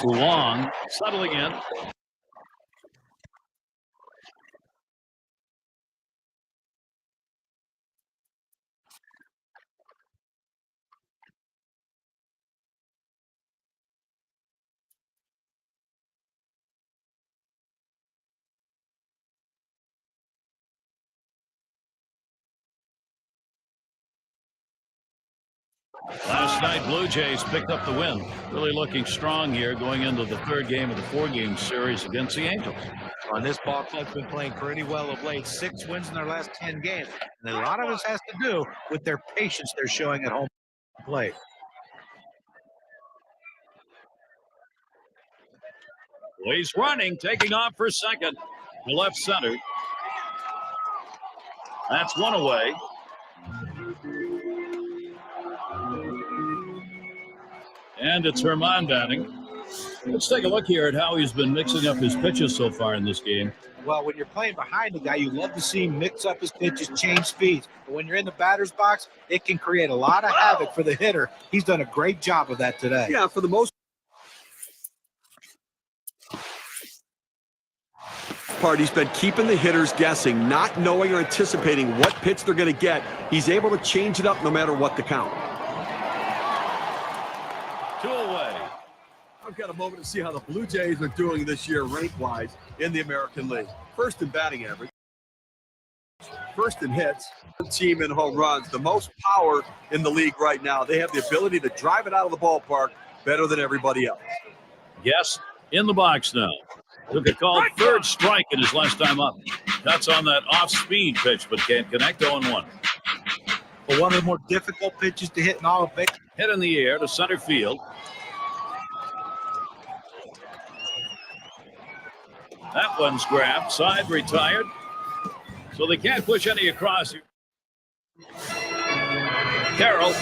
Long settling in. Last night, Blue Jays picked up the win. Really looking strong here going into the third game of the four-game series against the Angels. On this ball club's been playing pretty well of late. 6 wins in their last 10 games. And a lot of this has to do with their patience they're showing at home plate. Well, he's running, taking off for second. The left center. That's one away. And it's Herman batting. Let's take a look here at how he's been mixing up his pitches so far in this game. Well, when you're playing behind the guy, you love to see him mix up his pitches, change speeds. But when you're in the batter's box, it can create a lot of havoc for the hitter. He's done a great job of that today. Yeah, for the most part, he's been keeping the hitters guessing, not knowing or anticipating what pitch they're going to get. He's able to change it up no matter what the count. 2 away. I've got a moment to see how the Blue Jays are doing this year rank-wise in the American League. First in batting average. First in hits. Team in home runs. The most power in the league right now. They have the ability to drive it out of the ballpark better than everybody else. Yes, in the box now. Took a called third strike in his last time up. That's on that off-speed pitch, but can't connect. 0-1. But one of the more difficult pitches to hit in all of baseball. Hit in the air to center field. That one's grabbed. Side retired. So they can't push any across here. Carroll.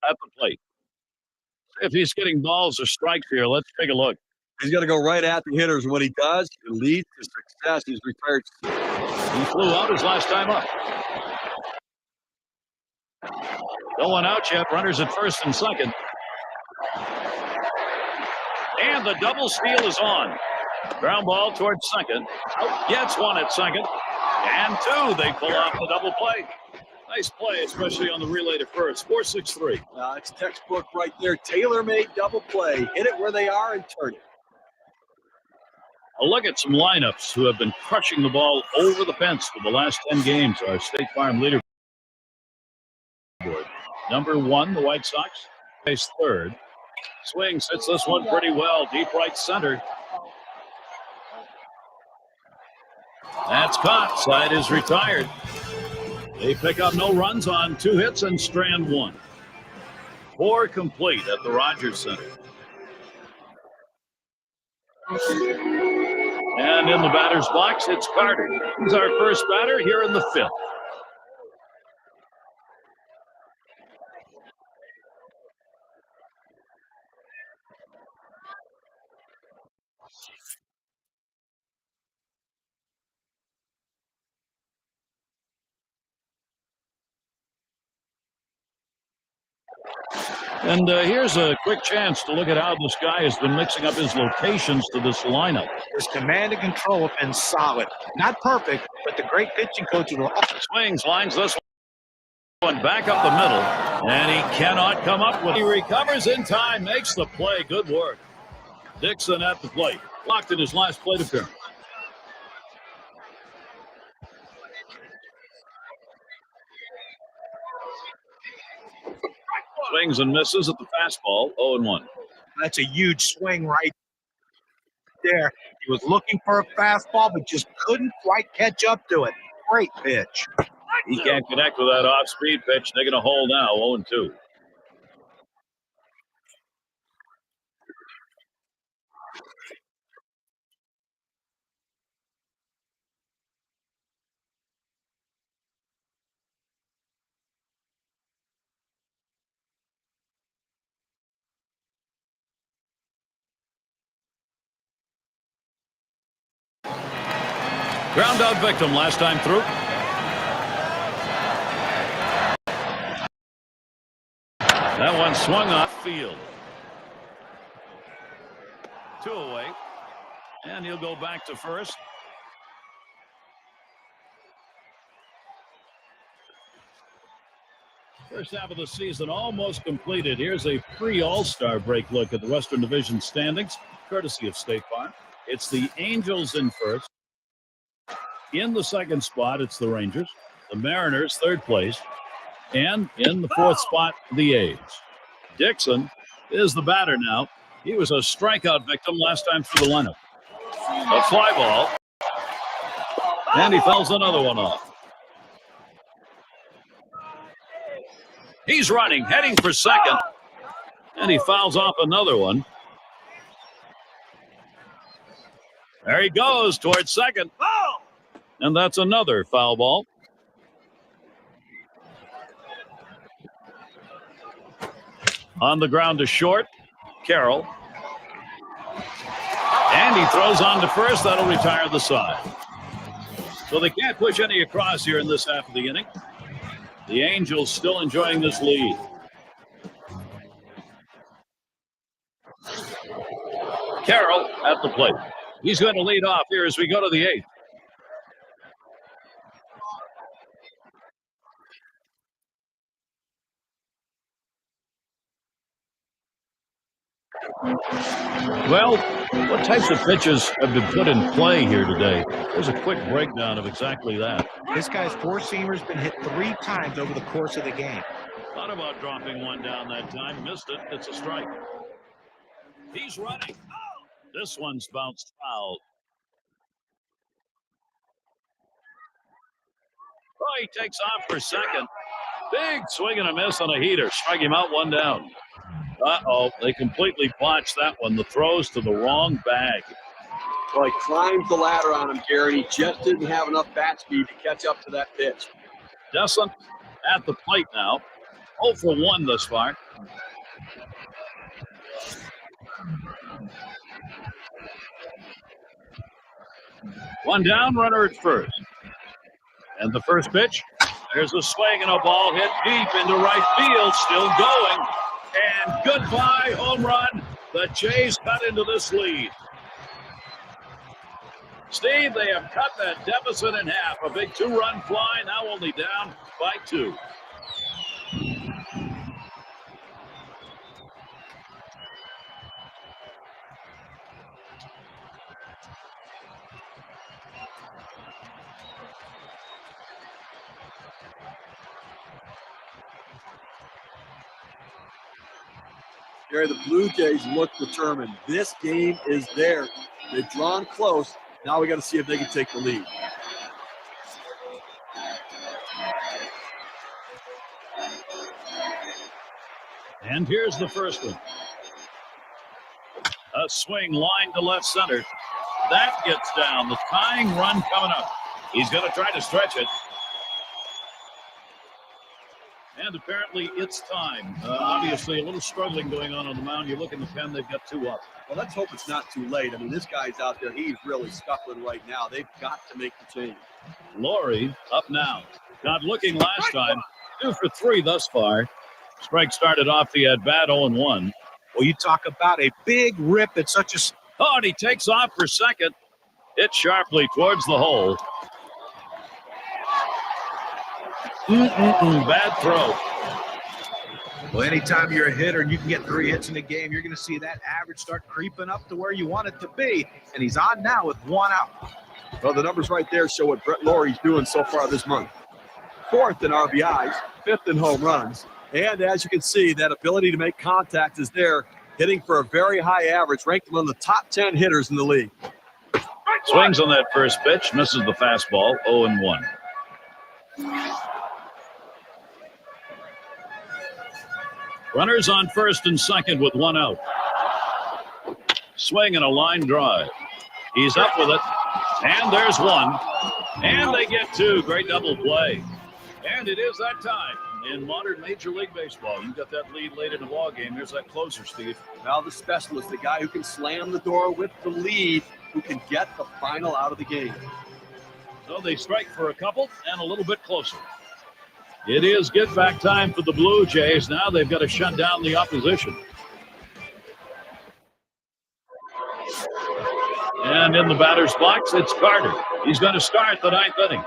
At the plate. If he's getting balls or strikes here, let's take a look. He's got to go right at the hitters. When he does, it leads to success. He's retired. He flew out his last time up. No one out yet. Runners at first and second. And the double steal is on. Ground ball towards second. Out gets one at second. And 2. They pull off the double play. Nice play, especially on the relay to first. 4-6-3. It's textbook right there. Tailor-made double play. Hit it where they are and turn it. A look at some lineups who have been crushing the ball over the fence for the last 10 games. Our State Farm leaderboard. Number 1, the White Sox. Face third. Swings hits this one pretty well. Deep right center. That's caught. Side is retired. They pick up no runs on 2 hits and strand 1. 4 complete at the Rogers Center. And in the batter's box, it's Carter. He's our first batter here in the 5th. And here's a quick chance to look at how this guy has been mixing up his locations to this lineup. His command and control have been solid. Not perfect, but the great pitching coach will. Swings, lines this one back up the middle, and he cannot come up with it. He recovers in time, makes the play. Good work. Dixon at the plate. Blocked in his last plate appearance. Swings and misses at the fastball, 0-1. That's a huge swing right there. He was looking for a fastball, but just couldn't quite catch up to it. Great pitch. He can't connect with that off-speed pitch. Digging a hole now, 0-2. Ground out victim last time through. That one swung off field. 2 away. And he'll go back to first. First half of the season almost completed. Here's a pre-All-Star break look at the Western Division standings, courtesy of State Farm. It's the Angels in first. In the second spot, it's the Rangers. The Mariners, third place. And in the fourth spot, the A's. Dixon is the batter now. He was a strikeout victim last time through the lineup. A fly ball. And he fouls another one off. He's running, heading for second. And he fouls off another one. There he goes towards second. And that's another foul ball. On the ground to short, Carroll. And he throws on to first. That'll retire the side. So they can't push any across here in this half of the inning. The Angels still enjoying this lead. Carroll at the plate. He's going to lead off here as we go to the 8th. Well, what types of pitches have been put in play here today? There's a quick breakdown of exactly that. This guy's four-seamer's been hit 3 times over the course of the game. Thought about dropping one down that time. Missed it. It's a strike. He's running. This one's bounced foul. Oh, he takes off for second. Big swing and a miss on a heater. Strike him out, 1 down. Uh-oh, they completely botched that one. The throws to the wrong bag. Well, he climbed the ladder on him, Gary. He just didn't have enough bat speed to catch up to that pitch. Desson at the plate now. 0 for 1 thus far. One down, runner at first. And the first pitch. There's a swing and a ball hit deep into right field. Still going. And goodbye, home run. The Jays cut into this lead. Steve, they have cut that deficit in half. A big 2-run fly, now only down by 2. Gary, the Blue Jays look determined. This game is theirs. They've drawn close. Now we got to see if they can take the lead. And here's the first one. A swing line to left center. That gets down. The tying run coming up. He's going to try to stretch it. And apparently it's time. Obviously a little struggling going on the mound. You look in the pen, they've got 2 up. Well, let's hope it's not too late. I mean, this guy's out there. He's really scuffling right now. They've got to make the change. Laurie up now. Not looking last time. 2 for 3 thus far. Strike started off the at-bat 0-1. Well, you talk about a big rip at such a... Oh, and he takes off for second. Hit sharply towards the hole. Bad throw. Well, anytime you're a hitter and you can get 3 hits in a game, you're going to see that average start creeping up to where you want it to be. And he's on now with 1 out. Well, the numbers right there show what Brett Laurie's doing so far this month. 4th in RBIs, 5th in home runs. And as you can see, that ability to make contact is there, hitting for a very high average, ranked among the top 10 hitters in the league. Swings on that first pitch, misses the fastball, 0-1. Runners on first and second with 1 out. Swing and a line drive. He's up with it. And there's 1. And they get 2. Great double play. And it is that time. In modern Major League Baseball, you got that lead late in the ball game. There's that closer, Steve. Now the specialist, the guy who can slam the door with the lead, who can get the final out of the game. So they strike for a couple and a little bit closer. It is get back time for the Blue Jays. Now they've got to shut down the opposition. And in the batter's box, it's Carter. He's going to start the 9th inning.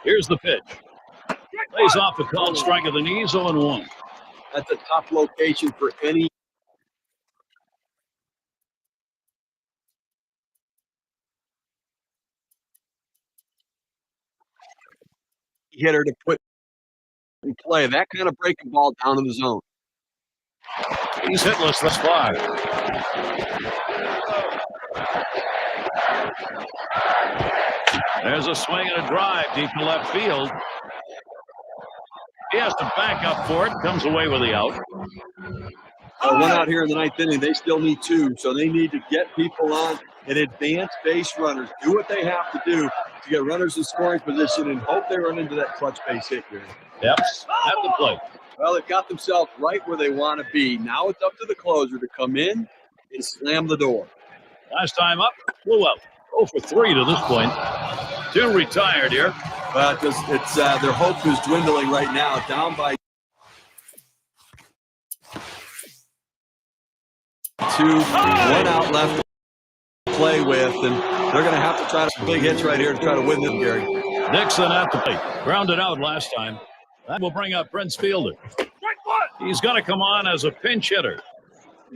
Here's the pitch. Lays off a called strike of the knees, 0-1. That's a tough location for any hitter to put in play. That kind of breaking ball down in the zone. He's hitless thus far. There's a swing and a drive deep to left field. He has to back up for it. Comes away with the out. 1 out here in the 9th inning. They still need 2, so they need to get people on and advance base runners. Do what they have to do to get runners in scoring position and hope they run into that clutch base hit here. Yep, at the plate. Well, they've got themselves right where they want to be. Now it's up to the closer to come in and slam the door. Last time up, blew out. 0 for 3 to this point. 2 retired here. Well, it's their hope is dwindling right now, down by 2, 1 out left to play with, and they're going to have to try to big hits right here to try to win them, Gary. Dixon at the plate. Grounded out last time. That will bring up Prince Fielder. He's going to come on as a pinch hitter.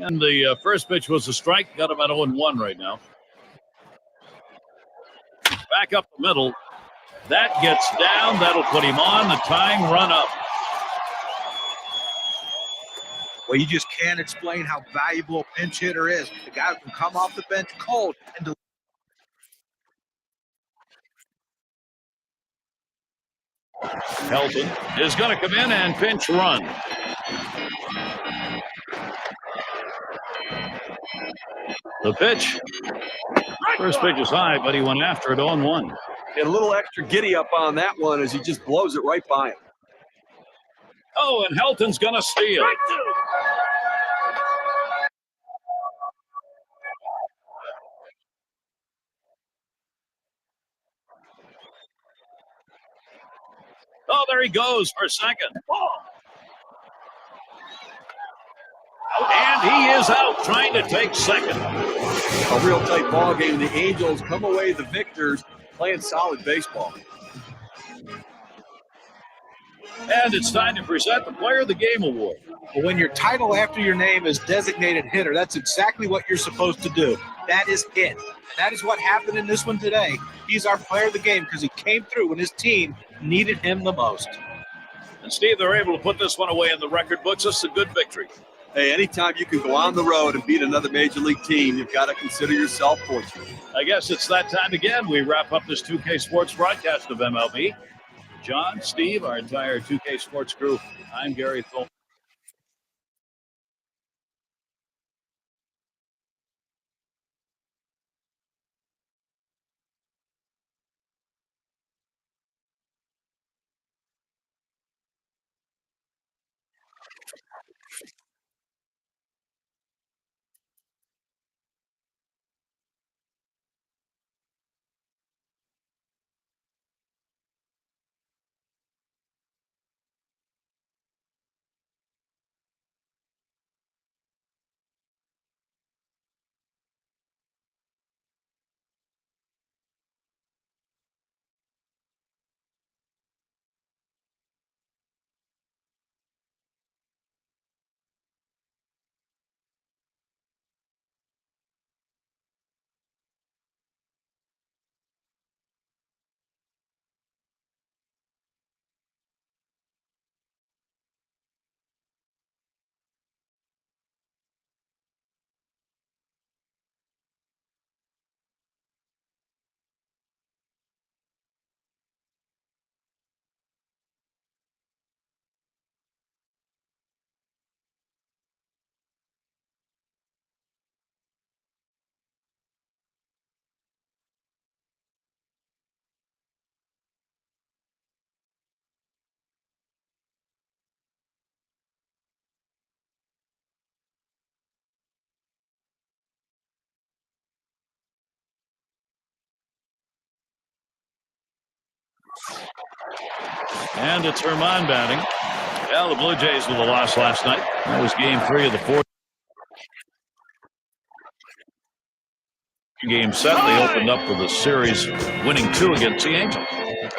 And the first pitch was a strike. Got him at 0-1 right now. Back up the middle. That gets down. That'll put him on. The tying run up. Well, you just can't explain how valuable a pinch hitter is. The guy who can come off the bench cold and Helton is going to come in and pinch run. The pitch. First pitch is high, but he went after it 0-1. Get a little extra giddy up on that one as he just blows it right by him. Oh, and Helton's going to steal. Oh, there he goes for second. And he is out trying to take second. A real tight ball game. The Angels come away the victors, playing solid baseball. And it's time to present the Player of the Game award. Well, when your title after your name is designated hitter, that's exactly what you're supposed to do. That is it. And that is what happened in this one today. He's our player of the game because he came through when his team needed him the most. And Steve, they're able to put this one away in the record books. This is a good victory. Hey, anytime you can go on the road and beat another major league team, you've got to consider yourself fortunate. I guess it's that time again. We wrap up this 2K Sports broadcast of MLB. John, Steve, our entire 2K Sports crew, I'm Gary Thorne. And it's Herman batting. Well, the Blue Jays with a loss last night. That was game 3 of the 4th game set. They opened up with a series winning 2 against the Angels.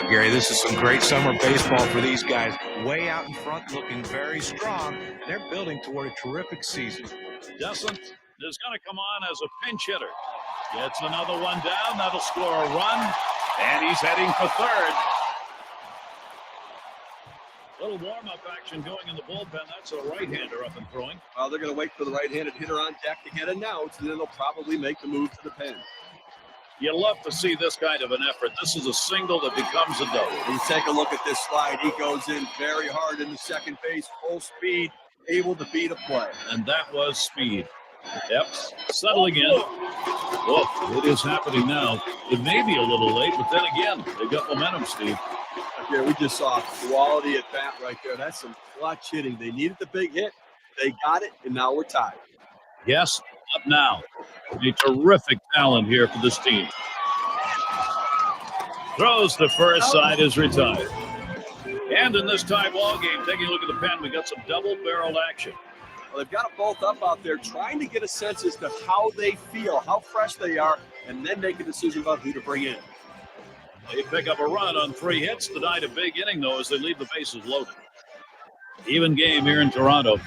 Gary, this is some great summer baseball for these guys. Way out in front, looking very strong. They're building toward a terrific season. Descent is going to come on as a pinch hitter. Gets another one down. That'll score a run. And he's heading for third. Little warm-up action going in the bullpen. That's a right-hander up and throwing. Well, they're going to wait for the right-handed hitter on deck to get an out, and then they'll probably make the move to the pen. You love to see this kind of an effort. This is a single that becomes a double. You take a look at this slide. He goes in very hard in the second base, full speed, able to beat a play. And that was speed. Yep, settling in. Oh, it is happening now. It may be a little late, but then again, they got momentum, Steve. Yeah, we just saw quality at bat right there. That's some clutch hitting. They needed the big hit. They got it, and now we're tied. Yes, up now. A terrific talent here for this team. Throws the first side is retired. And in this tie ball game, taking a look at the pen, we got some double-barreled action. Well, they've got them both up out there trying to get a sense as to how they feel, how fresh they are, and then make a decision about who to bring in. They pick up a run on 3 hits, denied a big inning, though, as they leave the bases loaded. Even game here in Toronto.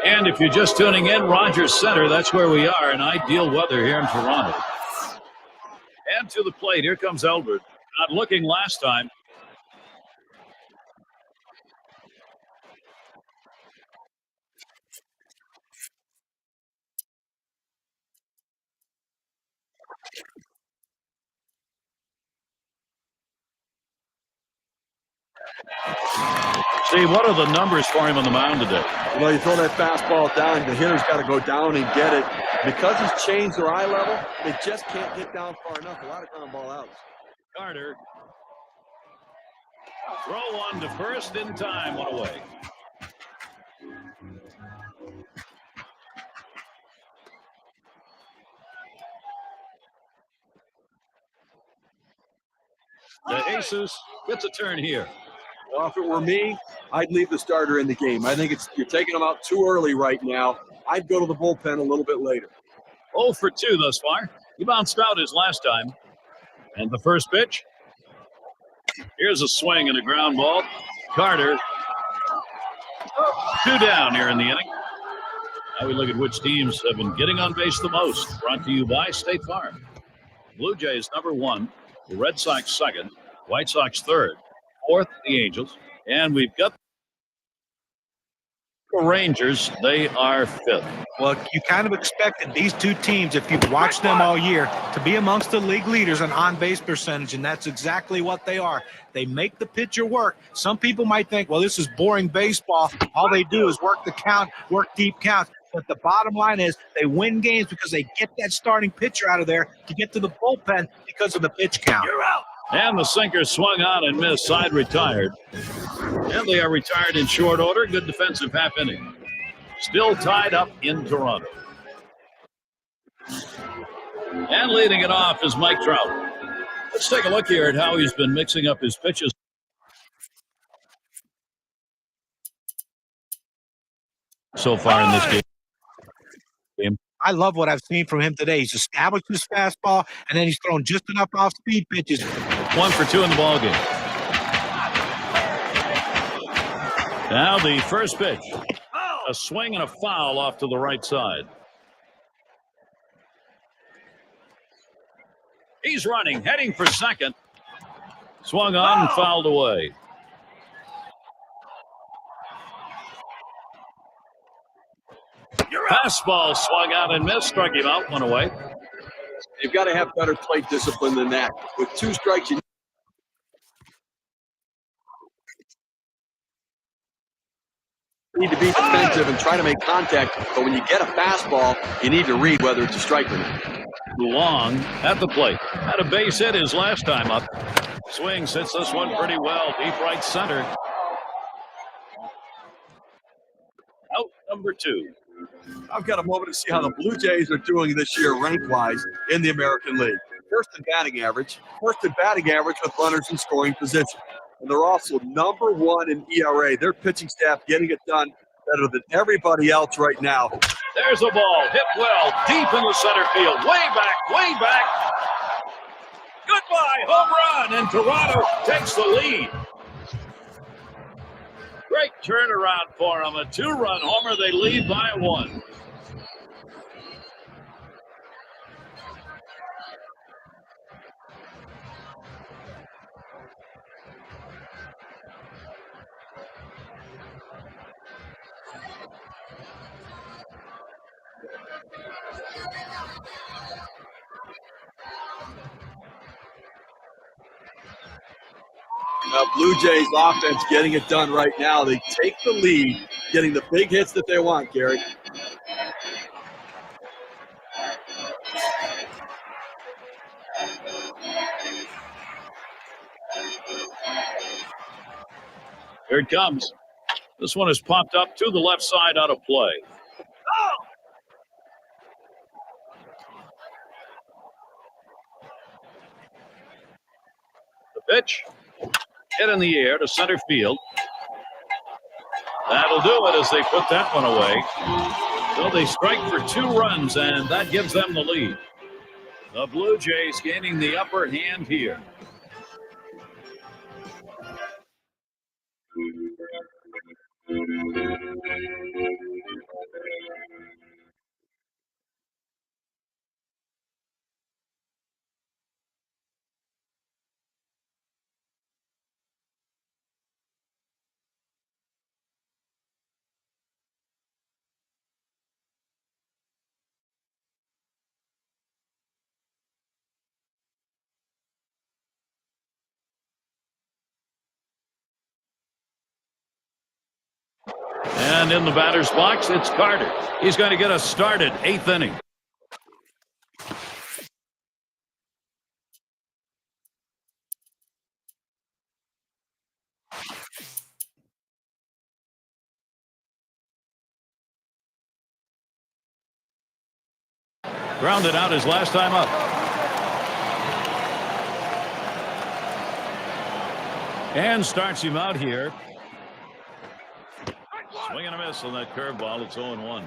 And if you're just tuning in, Rogers Center, that's where we are in ideal weather here in Toronto. And to the plate, here comes Eldred. Not looking last time. Steve, what are the numbers for him on the mound today? Well, you throw that fastball down, the hitter's got to go down and get it. Because he's changed their eye level, they just can't get down far enough. A lot of ground ball outs. Carter. Throw one to first in time. One away. De Jesus gets a turn here. Well, if it were me, I'd leave the starter in the game. I think you're taking him out too early right now. I'd go to the bullpen a little bit later. 0 for 2 thus far. He bounced out his last time. And the first pitch. Here's a swing and a ground ball. Carter. 2 down here in the inning. Now we look at which teams have been getting on base the most. Brought to you by State Farm. Blue Jays number 1. The Red Sox second. White Sox third. Fourth, the Angels. And we've got The Rangers, they are 5th. Well, you kind of expected these two teams, if you've watched them all year, to be amongst the league leaders in on-base percentage, and that's exactly what they are. They make the pitcher work. Some people might think, well, this is boring baseball. All they do is work the count, work deep counts. But the bottom line is they win games because they get that starting pitcher out of there to get to the bullpen because of the pitch count. You're out. And the sinker swung on and missed. Side retired. And they are retired in short order. Good defensive half inning. Still tied up in Toronto. And leading it off is Mike Trout. Let's take a look here at how he's been mixing up his pitches so far in this game. I love what I've seen from him today. He's established his fastball, and then he's thrown just enough off-speed pitches. 1 for 2 in the ballgame. Now the first pitch. A swing and a foul off to the right side. He's running, heading for second. Swung on and fouled away. Fastball swung out and missed. Struck him out, one away. You've got to have better plate discipline than that. With 2 strikes, you need to be defensive and try to make contact. But when you get a fastball, you need to read whether it's a strike or not. Long at the plate. Had a base hit his last time up. Swings, hits this one pretty well. Deep right center. Out number 2. I've got a moment to see how the Blue Jays are doing this year rank-wise in the American League. First in batting average with runners in scoring position. And they're also number 1 in ERA. Their pitching staff getting it done better than everybody else right now. There's a ball hit well deep in the center field. Way back. Goodbye, home run, and Toronto takes the lead. Great turnaround for them. A 2-run homer. They lead by 1. Blue Jays offense getting it done right now. They take the lead, getting the big hits that they want, Gary. Here it comes. This one is popped up to the left side out of play. The pitch. Hit in the air to center field. That'll do it as they put that one away. So they strike for 2 runs, and that gives them the lead. The Blue Jays gaining the upper hand here. And in the batter's box, it's Carter. He's going to get us started, 8th inning. Grounded out his last time up. And starts him out here. Swing and a miss on that curveball. It's 0-1.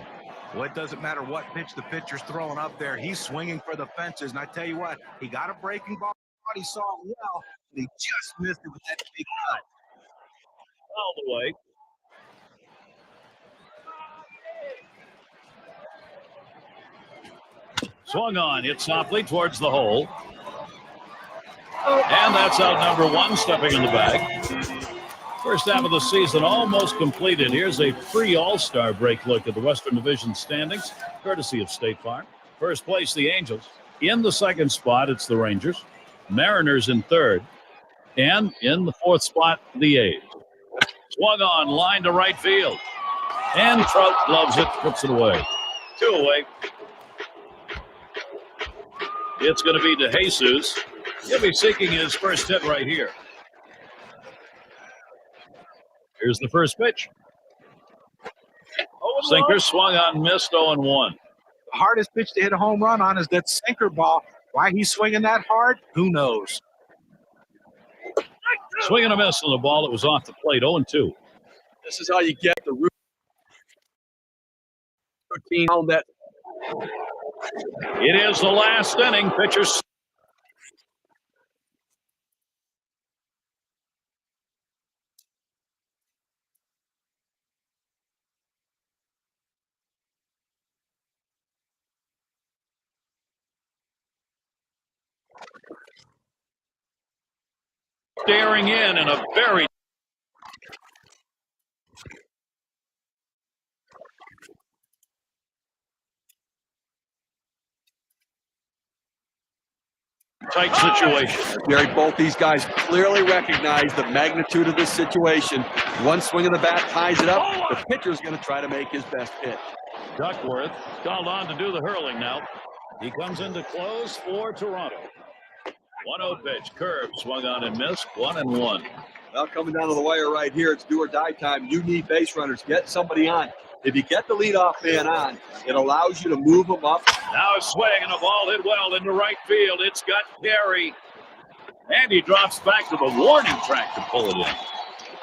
Well, it doesn't matter what pitch the pitcher's throwing up there. He's swinging for the fences. And I tell you what, he got a breaking ball. He saw it well, and he just missed it with that big cut. All the way. Swung on, hit softly towards the hole. And that's out number 1, stepping in the bag. First half of the season almost completed. Here's a pre-All-Star break look at the Western Division standings, courtesy of State Farm. First place, the Angels. In the second spot, it's the Rangers. Mariners in third. And in the fourth spot, the A's. Swung on, line to right field. And Trout loves it, puts it away. 2 away. It's going to be DeJesus. He'll be seeking his first hit right here. Here's the first pitch. Sinker swung on, missed, 0-1. The hardest pitch to hit a home run on is that sinker ball. Why he's swinging that hard, who knows? Swing and a miss on the ball that was off the plate, 0-2. This is how you get the routine on that. It is the last inning. Pitchers staring in a very tight situation. Gary, both these guys clearly recognize the magnitude of this situation. One swing of the bat ties it up. The pitcher's going to try to make his best pitch. Duckworth called on to do the hurling now. He comes in to close for Toronto. 1-0 pitch. Curve swung on and missed. 1-1. Well, coming down to the wire right here, it's do or die time. You need base runners. Get somebody on. If you get the leadoff man on, it allows you to move them up. Now a swing and a ball hit well into right field. It's got Gary. And he drops back to the warning track to pull it in.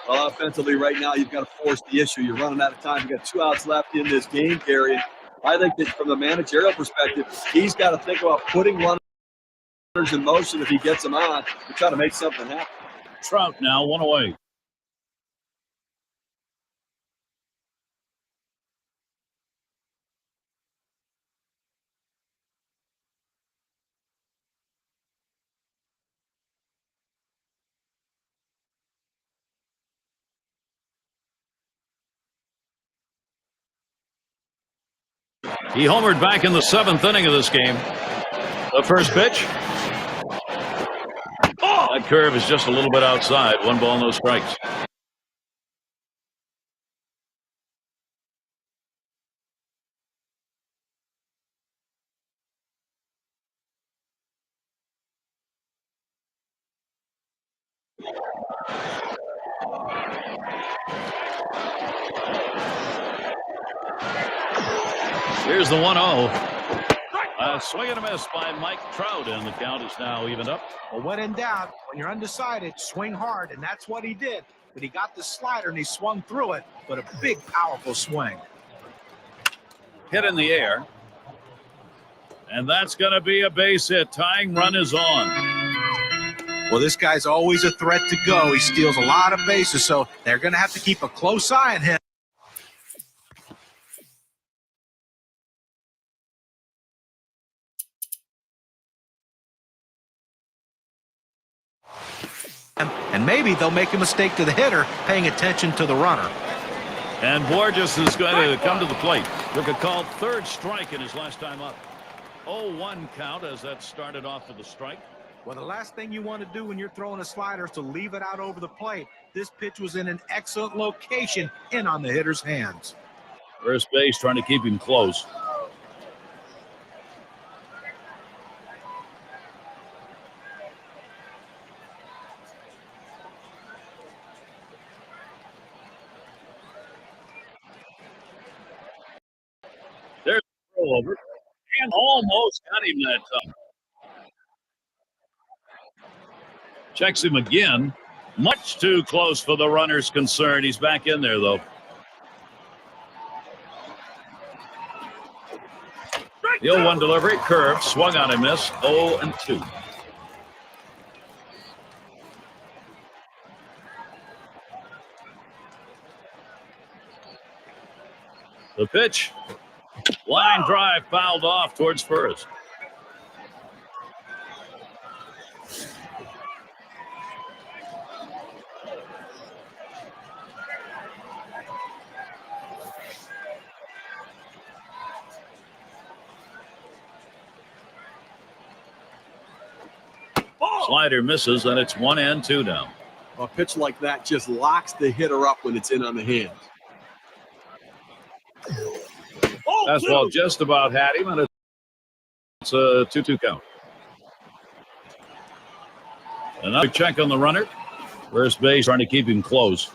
Well, offensively right now, you've got to force the issue. You're running out of time. You've got 2 outs left in this game, Gary. And I think that from the managerial perspective, he's got to think about putting runners in motion if he gets them on to try to make something happen. Trout now 1 away. He homered back in the 7th inning of this game. The first pitch. That curve is just a little bit outside. 1 ball, no strikes. Here's the 1-0. Swing and a miss by Mike Trout, and the count is now evened up. Well, when in doubt, when you're undecided, swing hard, and that's what he did. But he got the slider, and he swung through it, but a big, powerful swing. Hit in the air. And that's going to be a base hit. Tying run is on. Well, this guy's always a threat to go. He steals a lot of bases, so they're going to have to keep a close eye on him. And maybe they'll make a mistake to the hitter, paying attention to the runner. And Borges is going to come to the plate. Took a called 3rd strike in his last time up. 0-1 count as that started off with a strike. Well, the last thing you want to do when you're throwing a slider is to leave it out over the plate. This pitch was in an excellent location, in on the hitter's hands. First base trying to keep him close. There's a throw over. And almost got him that time. Checks him again. Much too close for the runner's concern. He's back in there, though. The 0-1 delivery. Curve. Swung on and missed. 0-2. The pitch. Line drive fouled off towards first. Slider misses, and it's 1-2 now. A pitch like that just locks the hitter up when it's in on the hands. Fastball just about had him, and it's a 2-2 count. Another check on the runner. First base trying to keep him close.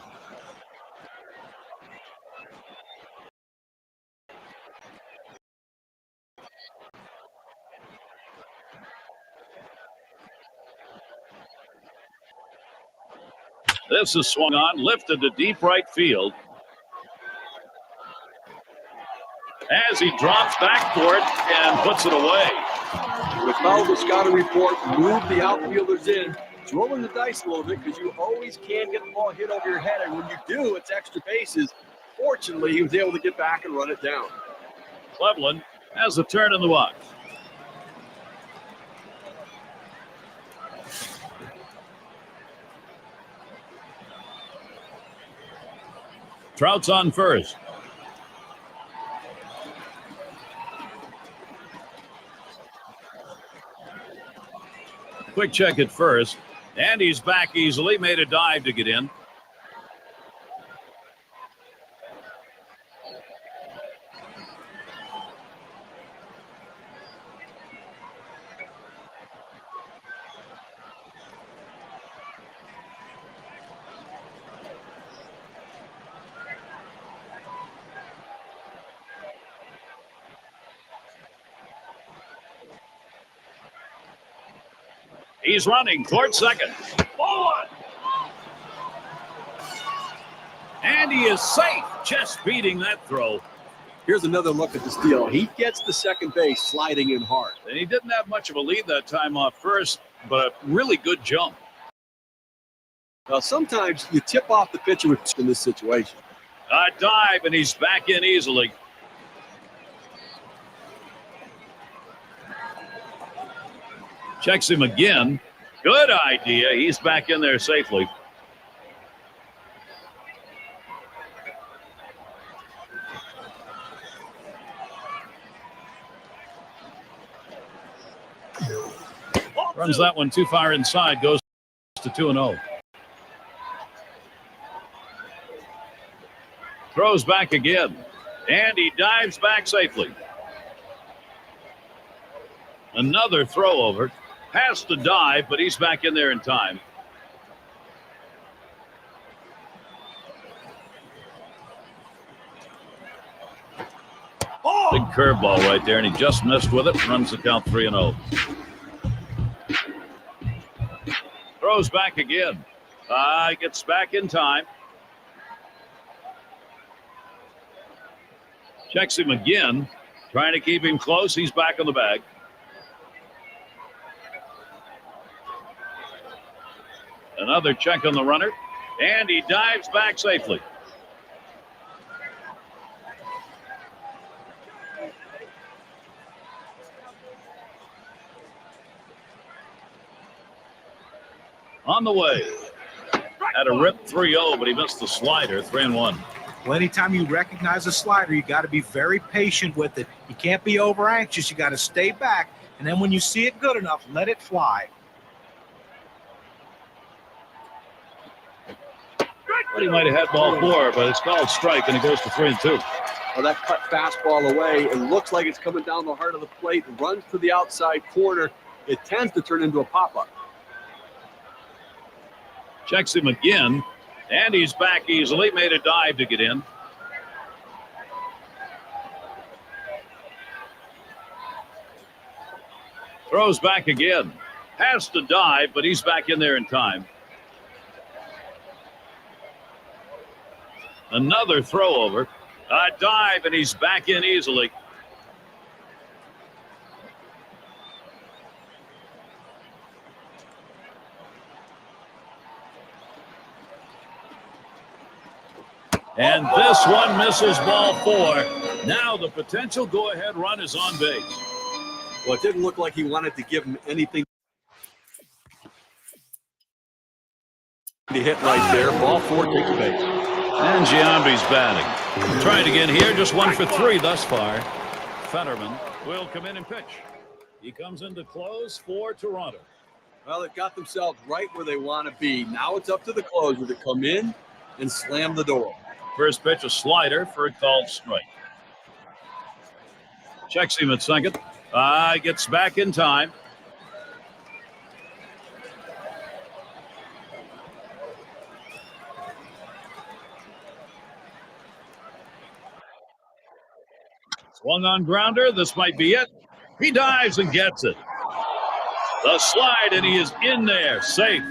This is swung on, lifted to deep right field. As he drops back for it and puts it away. Without the scouting report, move the outfielders in. It's rolling the dice a little bit because you always can get the ball hit over your head, and when you do, it's extra bases. Fortunately, he was able to get back and run it down. Cleveland has a turn in the box. Trout's on first. Quick check at first, and he's back easily. Made a dive to get in. He's running toward second. Forward. And he is safe, just beating that throw. Here's another look at the steal. He gets the second base sliding in hard. And he didn't have much of a lead that time off first, but a really good jump. Now, sometimes you tip off the pitcher in this situation. A dive, and he's back in easily. Checks him again. Good idea. He's back in there safely. Runs that one too far inside. Goes to 2-0. Throws back again. And he dives back safely. Another throw over. Has to dive, but he's back in there in time. Big curveball right there, and he just missed with it. Runs the count 3-0. Throws back again. Gets back in time. Checks him again. Trying to keep him close. He's back on the bag. Another check on the runner, and he dives back safely. On the way. Had a rip 3-0, but he missed the slider, 3-1. Well, anytime you recognize a slider, you got to be very patient with it. You can't be over anxious. You got to stay back, and then when you see it good enough, let it fly. But he might have had ball 4, but it's called strike, and it goes to 3-2. Well, that cut fastball away. It looks like it's coming down the heart of the plate. Runs to the outside corner. It tends to turn into a pop-up. Checks him again, and he's back easily. Made a dive to get in. Throws back again. Has to dive, but he's back in there in time. Another throw over. A dive, and he's back in easily. And this one misses ball 4. Now the potential go-ahead run is on base. Well, it didn't look like he wanted to give him anything to hit right there. Ball 4 takes base. And Giambi's batting. Trying again here, just 1 for 3 thus far. Fetterman will come in and pitch. He comes in to close for Toronto. Well, they've got themselves right where they want to be. Now it's up to the closer to come in and slam the door. First pitch, a slider for a called strike. Checks him at second. Gets back in time. Swung on grounder. This might be it. He dives and gets it. The slide, and he is in there, safe.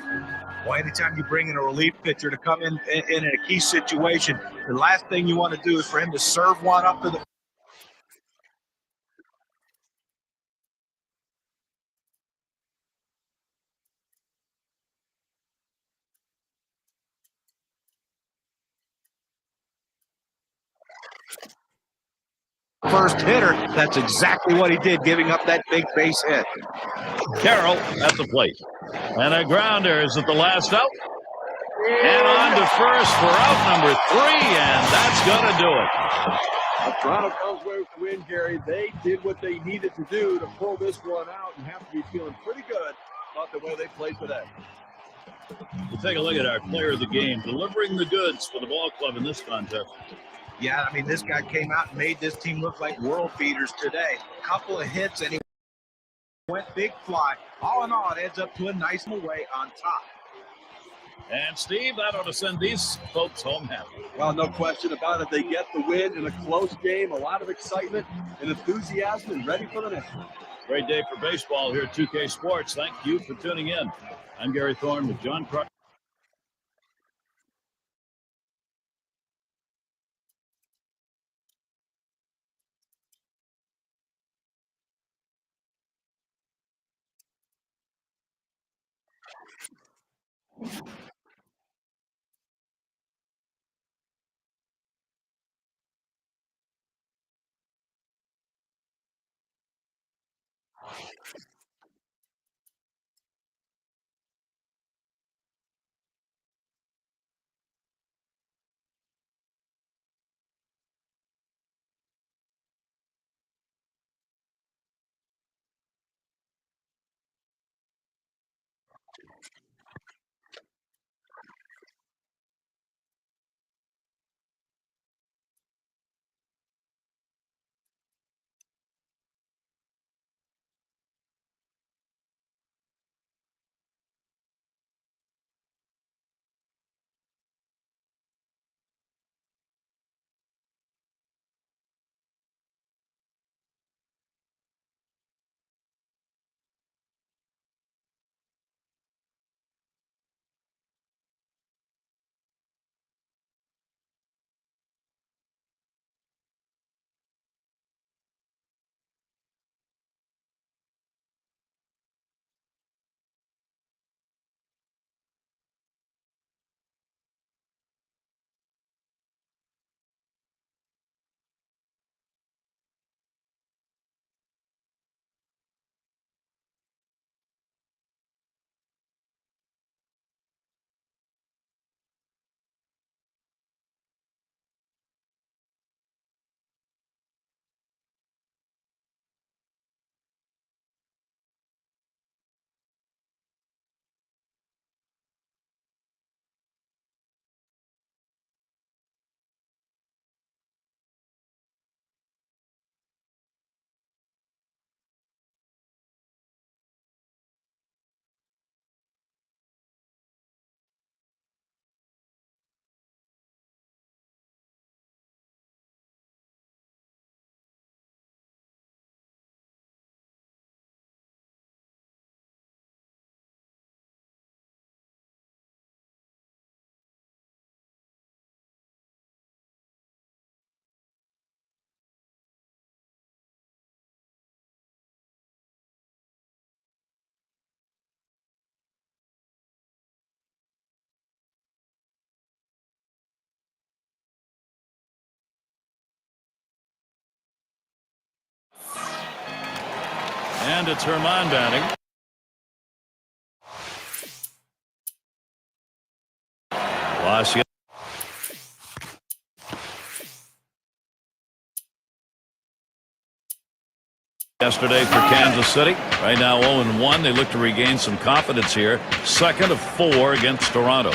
Well, anytime you bring in a relief pitcher to come in a key situation, the last thing you want to do is for him to serve one up to the first hitter. That's exactly what he did, giving up that big base hit. Carroll at the plate. And a grounder is at the last out. And on to first for out number 3, and that's going to do it. Toronto comes away with the win, Gary. They did what they needed to do to pull this one out and have to be feeling pretty good about the way they played today. We'll take a look at our player of the game, delivering the goods for the ball club in this contest. Yeah, I mean, this guy came out and made this team look like world beaters today. Couple of hits, and he went big fly. All in all, it adds up to a nice away on top. And Steve, that ought to send these folks home happy. Well, no question about it. They get the win in a close game, a lot of excitement and enthusiasm, and ready for the next one. Great day for baseball here at 2K Sports. Thank you for tuning in. I'm Gary Thorne with John Crutch. And it's Herman batting. Washington. yesterday for Kansas City. Right now 0-1. They look to regain some confidence here. Second of 4 against Toronto.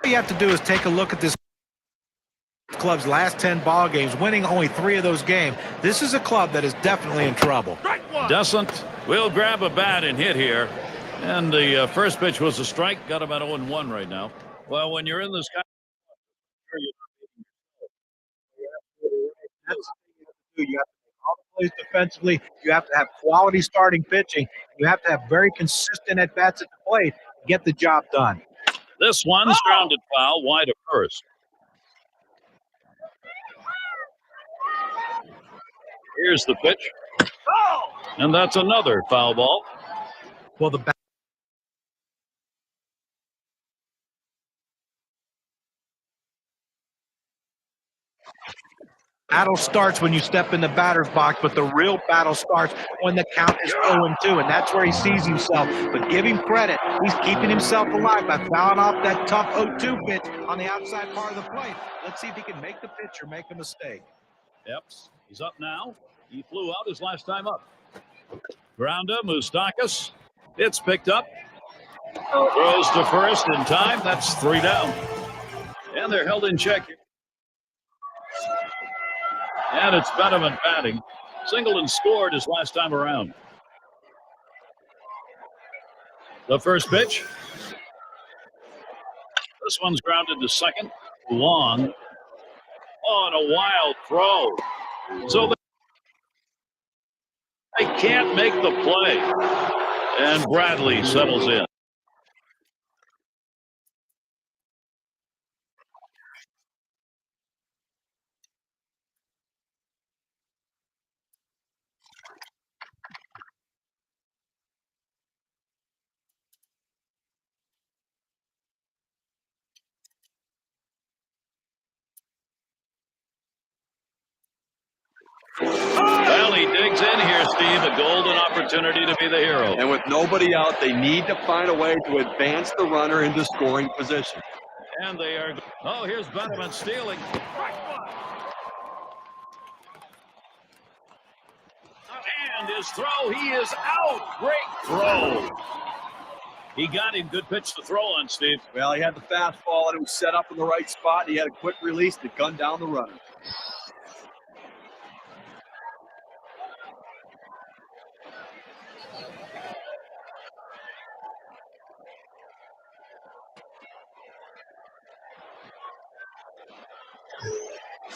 All you have to do is take a look at this club's last 10 ball games, winning only 3 of those games. This is a club that is definitely in trouble. Doesn't. We'll grab a bat and hit here. And the first pitch was a strike. Got about 0-1 right now. Well, when you're in this kind That's what you have to do. You have to make all the plays defensively. You have to have quality starting pitching. You have to have very consistent at-bats at the plate to get the job done. this one's grounded foul wide of first. Here's the pitch. And that's another foul ball. Well, the battle starts when you step in the batter's box, but the real battle starts when the count is 0-2, and that's where he sees himself. But give him credit. He's keeping himself alive by fouling off that tough 0-2 pitch on the outside part of the plate. Let's see if he can make the pitch or make a mistake. Yep, he's up now. He flew out his last time up. Grounder, Moustakas. It's picked up. Throws to first in time. That's 3 down. And they're held in check here. And it's Benjamin batting. Singleton scored his last time around. The first pitch. This one's grounded to second. Long. On a wild throw. So they can't make the play. And Bradley settles in. Well, he digs in here, Steve. A golden opportunity to be the hero. And with nobody out, they need to find a way to advance the runner into scoring position. And they are. Oh, here's Benjamin stealing. And his throw, he is out. Great throw. He got him. Good pitch to throw on, Steve. Well, he had the fastball and it was set up in the right spot. He had a quick release to gun down the runner.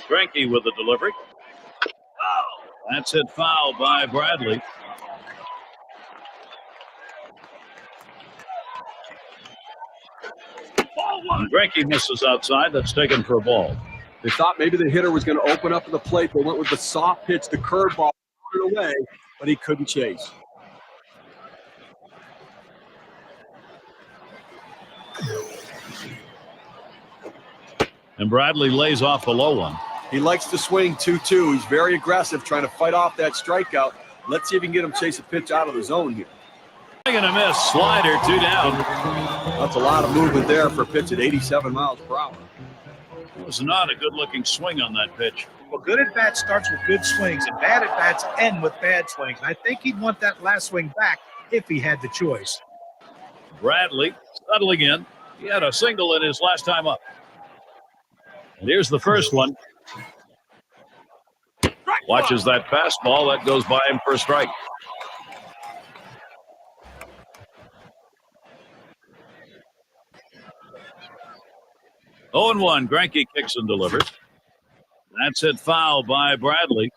Greinke with the delivery. That's hit foul by Bradley. And Greinke misses outside. That's taken for a ball. They thought maybe the hitter was going to open up to the plate. They went with the soft pitch, the curveball, threw it away, but he couldn't chase. And Bradley lays off the low one. He likes to swing 2-2. He's very aggressive, trying to fight off that strikeout. Let's see if he can get him chase a pitch out of the zone here. Going to miss. Slider, 2 down. That's a lot of movement there for a pitch at 87 miles per hour. It was not a good-looking swing on that pitch. Well, good at-bat starts with good swings, and bad at-bats end with bad swings. I think he'd want that last swing back if he had the choice. Bradley settling in. He had a single in his last time up. And here's the first one. Watches that fastball. That goes by him for a strike. Oh, and 1. Greinke kicks and delivers. That's hit foul by Bradley.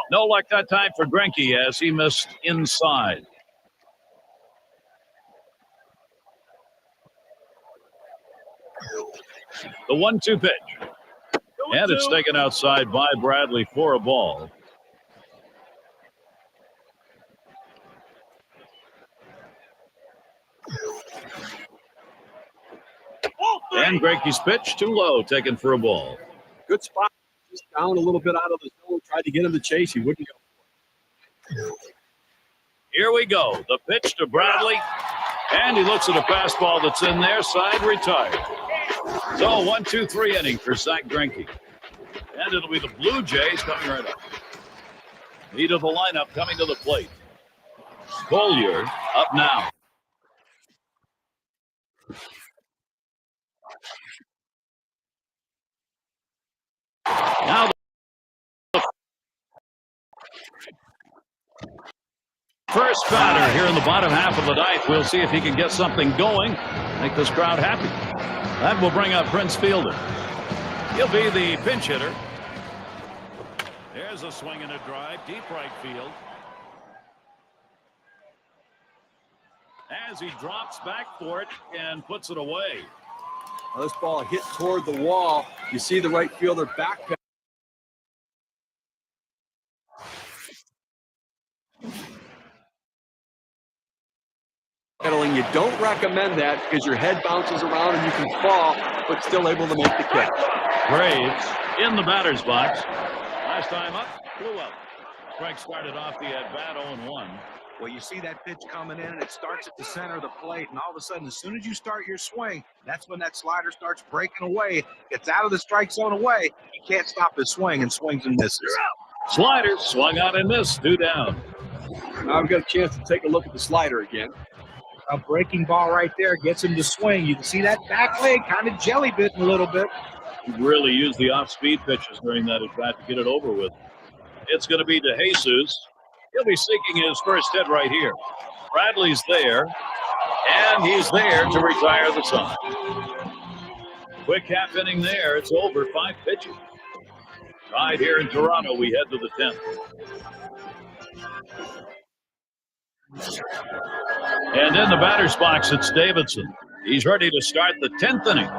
No luck that time for Greinke as he missed inside. The 1-2 pitch. And it's taken outside by Bradley for a ball. And Greinke's pitch too low, taken for a ball. Good spot. Just down a little bit out of the zone. Tried to get him to chase. He wouldn't go. Here we go. The pitch to Bradley. And he looks at a fastball that's in there. Side retired. So 1-2-3 inning for Zach Greinke. And it'll be the Blue Jays coming right up. Lead of the lineup coming to the plate. Collier up now. Now the first batter here in the bottom half of the ninth. We'll see if he can get something going, make this crowd happy. That will bring up Prince Fielder. He'll be the pinch hitter. There's a swing and a drive, deep right field. As he drops back for it and puts it away. Now this ball hit toward the wall. You see the right fielder backpedal. You don't recommend that because your head bounces around and you can fall, but still able to make the catch. Braves in the batter's box. Last time up, flew out. Strike started off the at-bat 0-1. Well, you see that pitch coming in, and it starts at the center of the plate, and all of a sudden, as soon as you start your swing, that's when that slider starts breaking away, gets out of the strike zone away. You can't stop his swing, and swings and misses. Slider swung out and missed, 2 down. Now we've got a chance to take a look at the slider again. A breaking ball right there gets him to swing. You can see that back leg kind of jelly bitten a little bit. He really used the off-speed pitches during that at-bat to get it over with. It's going to be to Jesus. He'll be seeking his first hit right here. Bradley's there, and he's there to retire the side. Quick half inning there. It's over. 5 pitches. Tied here in Toronto. We head to the 10th. And in the batter's box, it's Davidson. He's ready to start the 10th inning.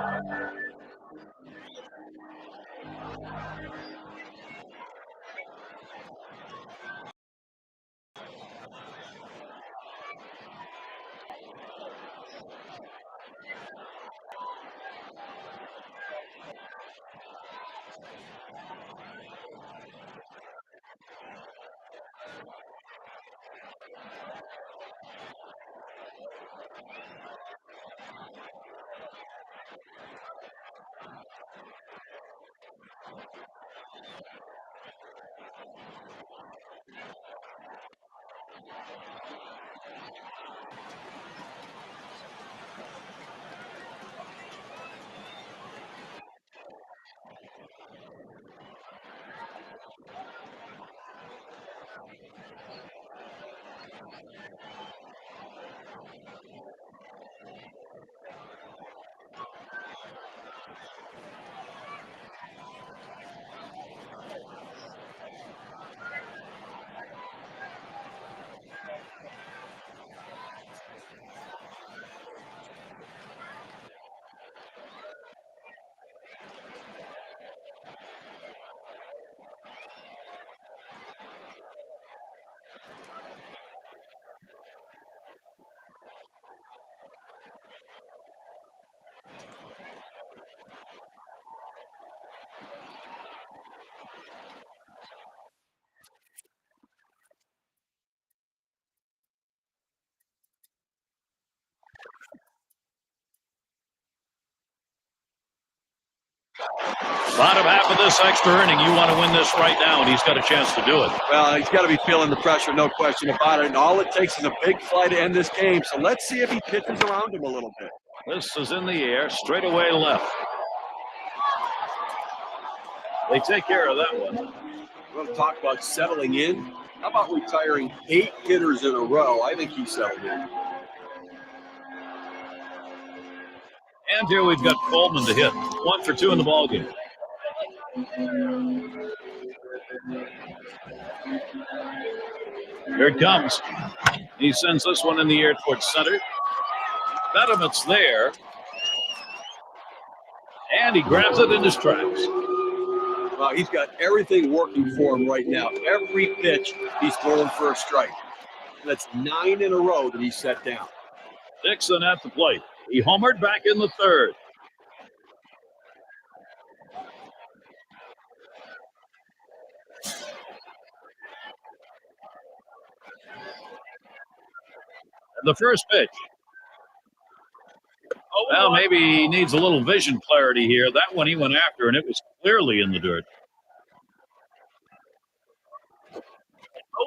Bottom half of this extra inning, you want to win this right now, and he's got a chance to do it. Well, he's got to be feeling the pressure, no question about it. And all it takes is a big fly to end this game. So let's see if he pitches around him a little bit. This is in the air, straight away left. They take care of that one. We're going to talk about settling in. How about retiring 8 hitters in a row? I think he's settled in. And here we've got Coleman to hit. 1 for 2 in the ballgame. Here it comes. He sends this one in the air towards center. Betterment's there. And he grabs it in his tracks. Wow, he's got everything working for him right now. Every pitch, he's throwing for a strike. That's 9 in a row that he set down. Dixon at the plate. He homered back in the third. And the first pitch. Well, maybe he needs a little vision clarity here. That one he went after, and it was clearly in the dirt.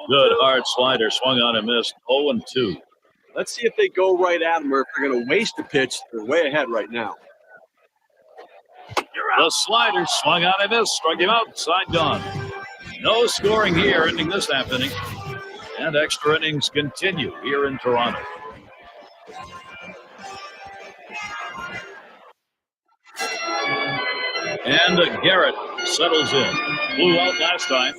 Good hard slider, swung on and missed. 0-2. Let's see if they go right at him or if they're going to waste a pitch. They're way ahead right now. The slider swung on and missed. Struck him out. Side gone. No scoring here, ending this half inning. And extra innings continue here in Toronto. And Garrett settles in. Blew out last time.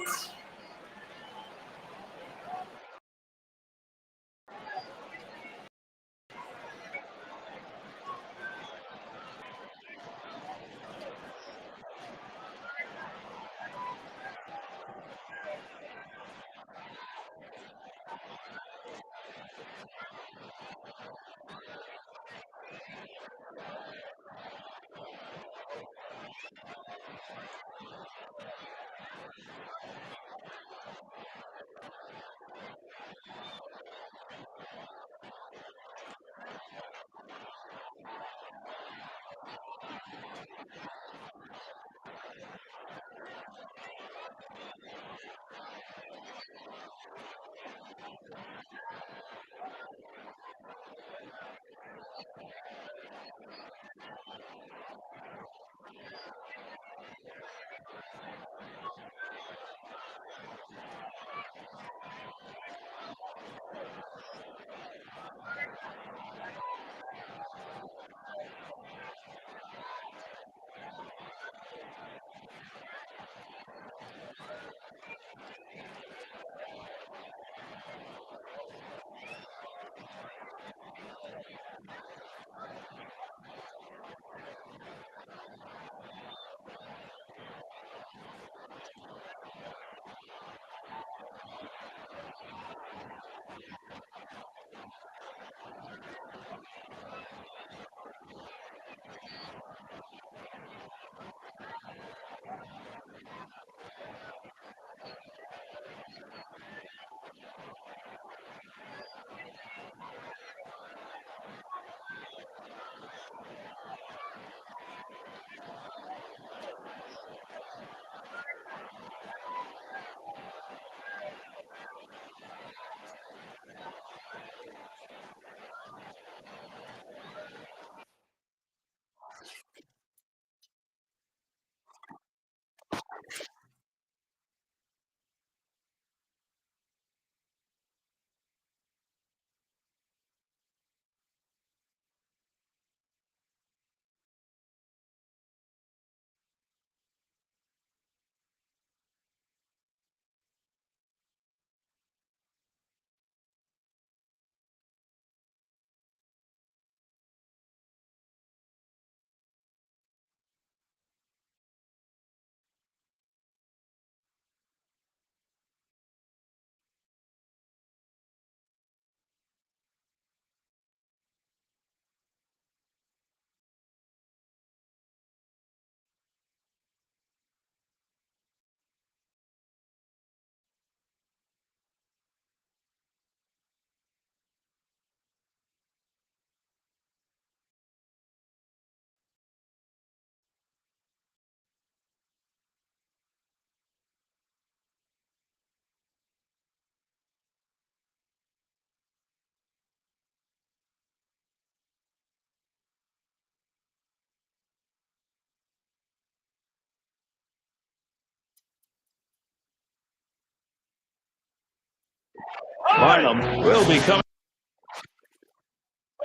Barnum will be coming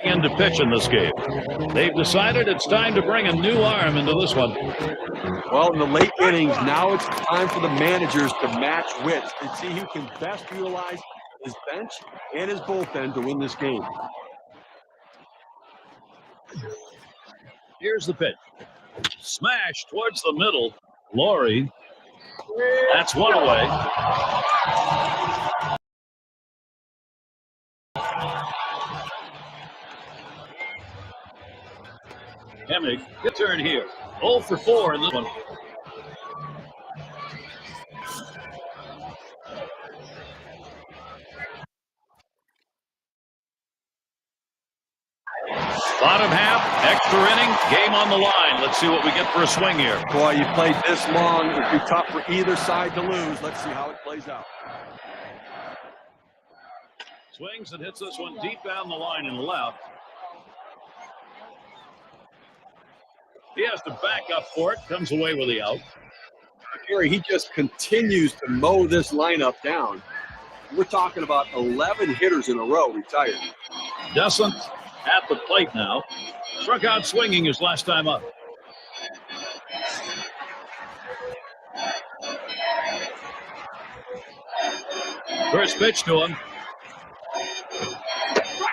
into pitch in this game. They've decided it's time to bring a new arm into this one. Well, in the late innings, now it's time for the managers to match wits and see who can best utilize his bench and his bullpen to win this game. Here's the pitch. Smash towards the middle. Laurie. That's one away. Hemmick, good turn here. 0 for 4 in this one. Bottom half, extra inning, game on the line. Let's see what we get for a swing here. Boy, you played this long. It'd be tough for either side to lose. Let's see how it plays out. Swings and hits this one deep down the line in the left. He has to back up for it. Comes away with the out. Gary, he just continues to mow this lineup down. We're talking about 11 hitters in a row retired. Doesn't at the plate now. Struck out swinging his last time up. First pitch to him.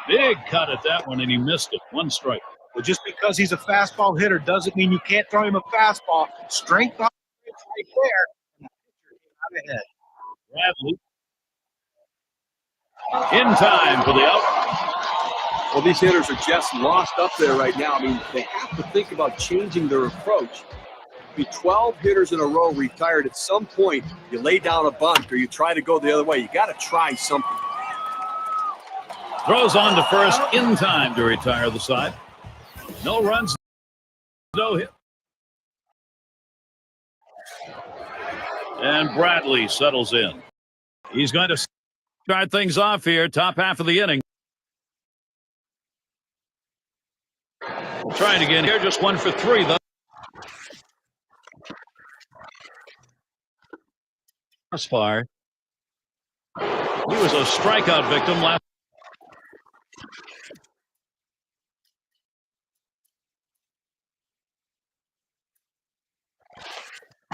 Big cut at that one, and he missed it. One strike. Well, just because he's a fastball hitter doesn't mean you can't throw him a fastball. Strength on the pitch right there. Out ahead. Bradley. In time for the out. Well, these hitters are just lost up there right now. I mean, they have to think about changing their approach. Be 12 hitters in a row retired. At some point, you lay down a bunt or you try to go the other way. You got to try something. Throws on to first in time to retire the side. No runs, no hit. And Bradley settles in. He's going to start things off here, top half of the inning. Trying again here, just 1 for 3, though. Thus far, he was a strikeout victim last.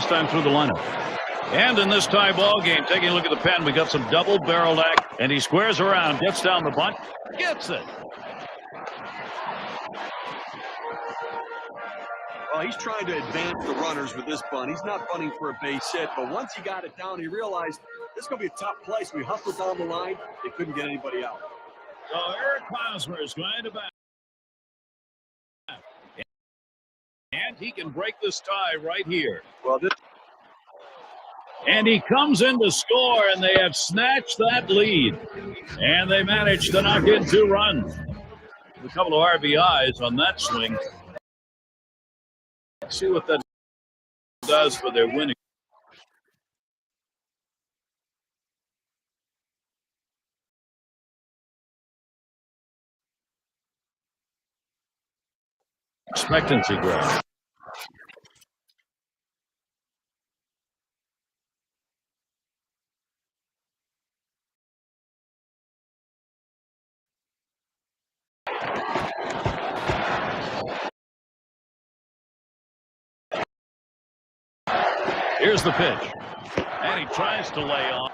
Time through the lineup. And in this tie ball game, taking a look at the pen, we got some double-barreled act, and he squares around, gets down the bunt, gets it. Well, he's trying to advance the runners with this bunt. He's not bunting for a base hit, but once he got it down, he realized this is going to be a tough play. So he hustled down the line. They couldn't get anybody out. So Eric Hosmer is going to bat. And he can break this tie right here. Well, and he comes in to score, and they have snatched that lead. And they managed to knock in 2 runs. A couple of RBIs on that swing. Let's see what that does for their winning. Expectancy growth. Here's the pitch. And he tries to lay on.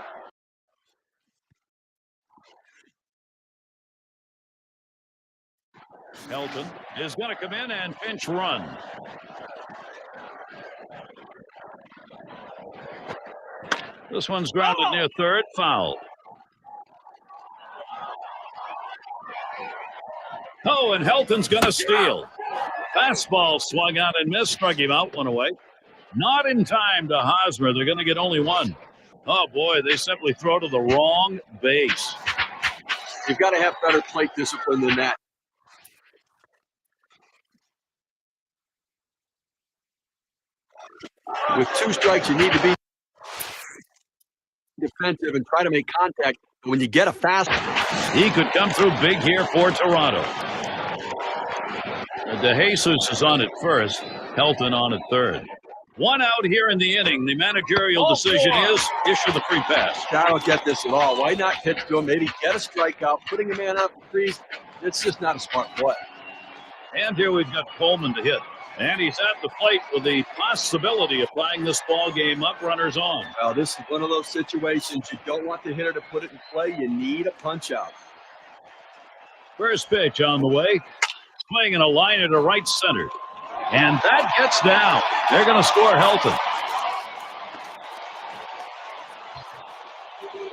Helton is going to come in and pinch run. This one's grounded near third, foul. Oh, and Helton's going to steal. Fastball swung out and missed, struck him out, 1 away. Not in time to Hosmer. They're going to get only 1. Oh, boy, they simply throw to the wrong base. You've got to have better plate discipline than that. With 2 strikes, you need to be defensive and try to make contact. When you get a fastball, he could come through big here for Toronto. DeJesus is on at first. Helton on at third. One out here in the inning. The managerial decision is issue the free pass. I don't get this at all. Why not pitch to him? Maybe get a strikeout. Putting a man out for freeze, it's just not a smart play. And here we've got Coleman to hit. And he's at the plate with the possibility of tying this ball game up, runners on. Well, this is one of those situations you don't want the hitter to put it in play. You need a punch out. First pitch on the way. Swing and a liner to right center. And that gets down. They're going to score Helton.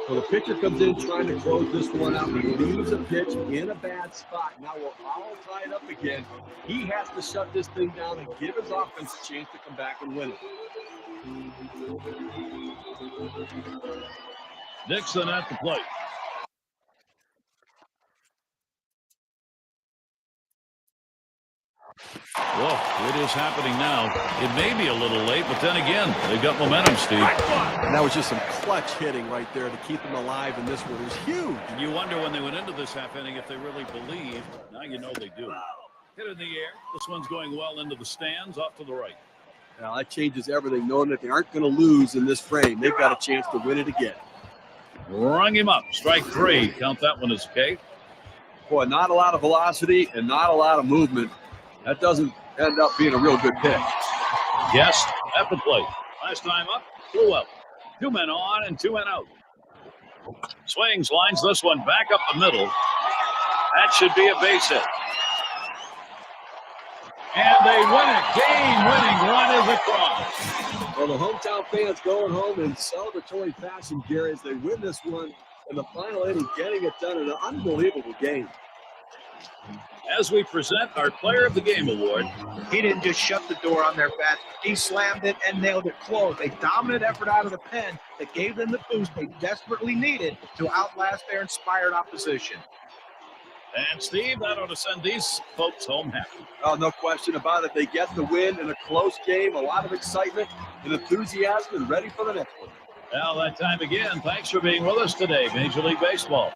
So the pitcher comes in trying to close this one out. He leaves a pitch in a bad spot. Now we're all tied up again. He has to shut this thing down and give his offense a chance to come back and win it. Dixon at the plate. Whoa, it is happening now. It may be a little late, but then again, they've got momentum, Steve. And that was just some clutch hitting right there to keep them alive in this one. It was huge. And you wonder when they went into this half inning if they really believed. Now you know they do. Hit in the air. This one's going well into the stands, off to the right. Now that changes everything, knowing that they aren't going to lose in this frame. They've got a chance to win it again. Rung him up. Strike three. Count that one as okay. Boy, not a lot of velocity and not a lot of movement. That doesn't end up being a real good pitch. Yes, at the plate. Last time up, flew out. 2 men on and 2 men out. Swings, lines this one back up the middle. That should be a base hit. And they win it. Game-winning run is across. Well, the hometown fans going home in celebratory fashion, Gary, as they win this one in the final inning, getting it done in an unbelievable game. As we present our Player of the Game award. He didn't just shut the door on their bats. He slammed it and nailed it close. A dominant effort out of the pen that gave them the boost they desperately needed to outlast their inspired opposition. And, Steve, that ought to send these folks home happy. Oh, no question about it. They get the win in a close game, a lot of excitement and enthusiasm, and ready for the next one. Well, that time again, thanks for being with us today, Major League Baseball.